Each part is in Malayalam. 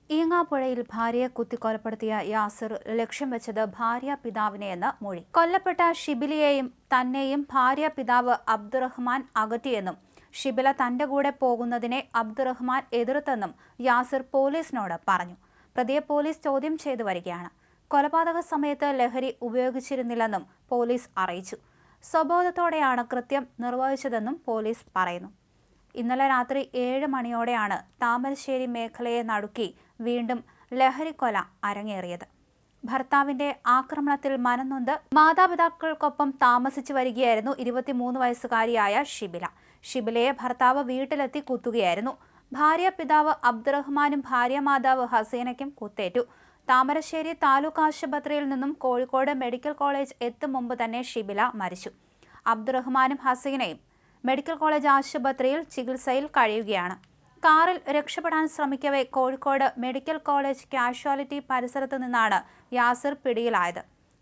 ഈങ്ങാപ്പുഴയിൽ ഭാര്യയെ കുത്തിക്കൊലപ്പെടുത്തിയ യാസിർ ലക്ഷ്യം വെച്ചത് ഭാര്യ പിതാവിനെയെന്ന് മൊഴി. കൊല്ലപ്പെട്ട ഷിബിലയെയും തന്നെയും ഭാര്യ പിതാവ് അബ്ദുറഹ്മാൻ അകറ്റിയെന്നും ഷിബില തന്റെ കൂടെ പോകുന്നതിനെ അബ്ദുറഹ്മാൻ എതിർത്തെന്നും യാസിർ പോലീസിനോട് പറഞ്ഞു. പ്രതിയെ പോലീസ് ചോദ്യം ചെയ്തു വരികയാണ്. കൊലപാതക സമയത്ത് ലഹരി ഉപയോഗിച്ചിരുന്നില്ലെന്നും പോലീസ് അറിയിച്ചു. സ്വബോധത്തോടെയാണ് കൃത്യം നിർവഹിച്ചതെന്നും പോലീസ് പറയുന്നു. ഇന്നലെ രാത്രി 7 മണിയോടെയാണ് താമരശ്ശേരി മേഖലയെ നടുക്കി വീണ്ടും ലഹരിക്കൊല അരങ്ങേറിയത്. ഭർത്താവിന്റെ ആക്രമണത്തിൽ മനംനൊന്ത് മാതാപിതാക്കൾക്കൊപ്പം താമസിച്ചു വരികയായിരുന്നു 23 വയസ്സുകാരിയായ ഷിബില. ഷിബിലയെ ഭർത്താവ് വീട്ടിലെത്തി കുത്തുകയായിരുന്നു. ഭാര്യ പിതാവ് അബ്ദുറഹ്മാനും ഭാര്യ മാതാവ് ഹസീനയ്ക്കും കുത്തേറ്റു. താമരശ്ശേരി താലൂക്ക് ആശുപത്രിയിൽ നിന്നും കോഴിക്കോട് മെഡിക്കൽ കോളേജ് എത്തും മുമ്പ് തന്നെ ഷിബില മരിച്ചു. അബ്ദുറഹ്മാനും ഹസീനയും മെഡിക്കൽ കോളേജ് ആശുപത്രിയിൽ ചികിത്സയിൽ കഴിയുകയാണ്. കാറിൽ രക്ഷപ്പെടാൻ ശ്രമിക്കവേ കോഴിക്കോട് മെഡിക്കൽ കോളേജ് കാഷ്വാലിറ്റി പരിസരത്തു നിന്നാണ് യാസിർ പിടിയിലായത്.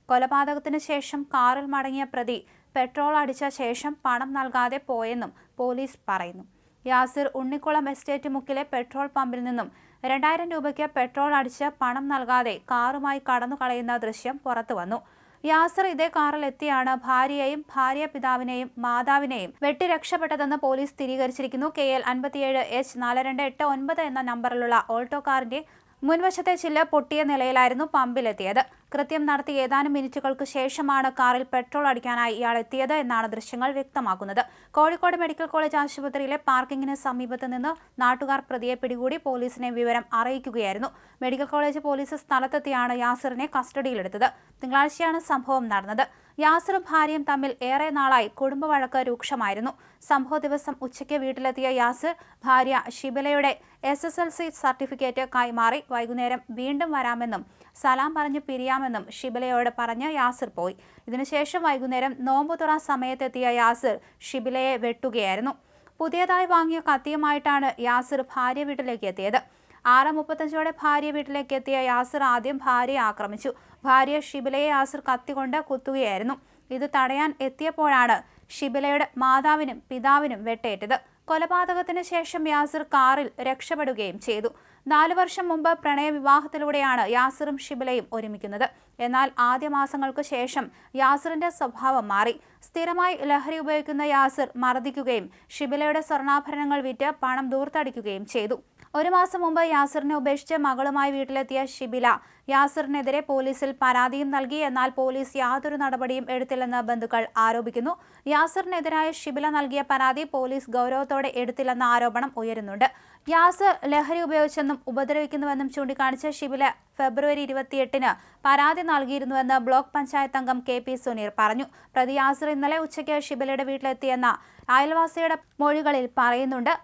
കൊലപാതകത്തിന് ശേഷം കാറിൽ മടങ്ങിയ പ്രതി പെട്രോൾ അടിച്ച ശേഷം പണം നൽകാതെ പോയെന്നും പോലീസ് പറയുന്നു. യാസിർ ഉണ്ണിക്കുളം എസ്റ്റേറ്റ് മുക്കിലെ പെട്രോൾ പമ്പിൽ നിന്നും 2000 രൂപയ്ക്ക് പെട്രോൾ അടിച്ച് പണം നൽകാതെ കാറുമായി കടന്നു കളയുന്ന ദൃശ്യം പുറത്തുവന്നു. യാസിർ ഇതേ കാറിൽ എത്തിയാണ് ഭാര്യയെയും ഭാര്യ പിതാവിനെയും മാതാവിനെയും വെട്ടി രക്ഷപ്പെട്ടതെന്ന് പോലീസ് സ്ഥിരീകരിച്ചിരിക്കുന്നു. KL 57H4289 എന്ന നമ്പറിലുള്ള ഓൾട്ടോ കാറിന്റെ മുൻവശത്തെ ചില്ല് പൊട്ടിയ നിലയിലായിരുന്നു പമ്പിലെത്തിയത്. കൃത്യം നടത്തി ഏതാനും മിനിറ്റുകൾക്ക് ശേഷമാണ് കാറിൽ പെട്രോൾ അടിക്കാനായി ഇയാൾ എത്തിയത് എന്നാണ് ദൃശ്യങ്ങൾ വ്യക്തമാക്കുന്നത്. കോഴിക്കോട് മെഡിക്കൽ കോളേജ് ആശുപത്രിയിലെ പാർക്കിങ്ങിന് സമീപത്ത് നിന്ന് നാട്ടുകാർ പ്രതിയെ പിടികൂടി പോലീസിനെ വിവരം അറിയിക്കുകയായിരുന്നു. മെഡിക്കൽ കോളേജ് പോലീസ് സ്ഥലത്തെത്തിയാണ് യാസിറിനെ കസ്റ്റഡിയിലെടുത്തത്. തിങ്കളാഴ്ചയാണ് സംഭവം നടന്നത്. യാസിറും ഭാര്യയും തമ്മിൽ ഏറെ നാളായി കുടുംബ വഴക്ക് രൂക്ഷമായിരുന്നു. സംഭവ ദിവസം ഉച്ചയ്ക്ക് വീട്ടിലെത്തിയ യാസിർ ഭാര്യ ഷിബിലയുടെ SSLC സർട്ടിഫിക്കറ്റ് കൈമാറി വൈകുന്നേരം വീണ്ടും വരാമെന്നും സലാം പറഞ്ഞു പിരിയാമെന്നും ഷിബിലയോട് പറഞ്ഞ് യാസിർ പോയി. ഇതിനുശേഷം വൈകുന്നേരം നോമ്പുതുറ സമയത്തെത്തിയ യാസിർ ഷിബിലയെ വെട്ടുകയായിരുന്നു. പുതിയതായി വാങ്ങിയ കത്തിയുമായിട്ടാണ് യാസിർ ഭാര്യ വീട്ടിലേക്ക് എത്തിയത്. 6:35 ഭാര്യ വീട്ടിലേക്ക് എത്തിയ യാസിർ ആദ്യം ഭാര്യയെ ആക്രമിച്ചു. ഭാര്യ ഷിബിലയെ യാസിർ കത്തികൊണ്ട് കുത്തുകയായിരുന്നു. ഇത് തടയാൻ എത്തിയപ്പോഴാണ് ഷിബിലയുടെ മാതാവിനും പിതാവിനും വെട്ടേറ്റത്. കൊലപാതകത്തിന് ശേഷം യാസിർ കാറിൽ രക്ഷപ്പെടുകയും ചെയ്തു. 4 വർഷം മുമ്പ് പ്രണയവിവാഹത്തിലൂടെയാണ് യാസിറും ഷിബിലയും ഒരുമിക്കുന്നത്. എന്നാൽ ആദ്യ മാസങ്ങൾക്ക് ശേഷം യാസിറിന്റെ സ്വഭാവം മാറി. സ്ഥിരമായി ലഹരി ഉപയോഗിക്കുന്ന യാസിർ മർദ്ദിക്കുകയും ഷിബിലയുടെ സ്വർണ്ണാഭരണങ്ങൾ വിറ്റ് പണം ദൂർത്തടിക്കുകയും ചെയ്തു. 1 മാസം മുമ്പ് യാസിറിനെ ഉപേക്ഷിച്ച് മകളുമായി വീട്ടിലെത്തിയ ഷിബില യാസിറിനെതിരെ പോലീസിൽ പരാതിയും നൽകി. എന്നാൽ പോലീസ് യാതൊരു നടപടിയും എടുത്തില്ലെന്ന് ബന്ധുക്കൾ ആരോപിക്കുന്നു. യാസിറിനെതിരായ ഷിബില നൽകിയ പരാതി പോലീസ് ഗൗരവത്തോടെ എടുത്തില്ലെന്ന ആരോപണം ഉയരുന്നുണ്ട്. യാസിർ ലഹരി ഉപയോഗിച്ചെന്നും ഉപദ്രവിക്കുന്നുവെന്നും ചൂണ്ടിക്കാണിച്ച് ഷിബില ഫെബ്രുവരി 28-ന് പരാതി നൽകിയിരുന്നുവെന്ന് ബ്ലോക്ക് പഞ്ചായത്ത് അംഗം KP സുനീർ പറഞ്ഞു. പ്രതി യാസിർ ഇന്നലെ ഉച്ചയ്ക്ക് ഷിബിലയുടെ വീട്ടിലെത്തിയെന്ന അയൽവാസിയുടെ മൊഴികളിൽ പറയുന്നുണ്ട്.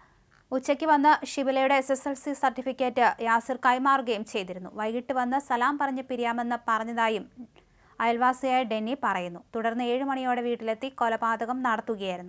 ഉച്ചയ്ക്ക് വന്ന് ഷിബിലയുടെ SSLC സർട്ടിഫിക്കറ്റ് യാസിർ കൈമാറുകയും ചെയ്തിരുന്നു. വൈകിട്ട് വന്ന് സലാം പറഞ്ഞ് പിരിയാമെന്ന് പറഞ്ഞതായും അയൽവാസിയായ ഡെന്നി പറയുന്നു. തുടർന്ന് 7 മണിയോടെ വീട്ടിലെത്തി കൊലപാതകം നടത്തുകയായിരുന്നു.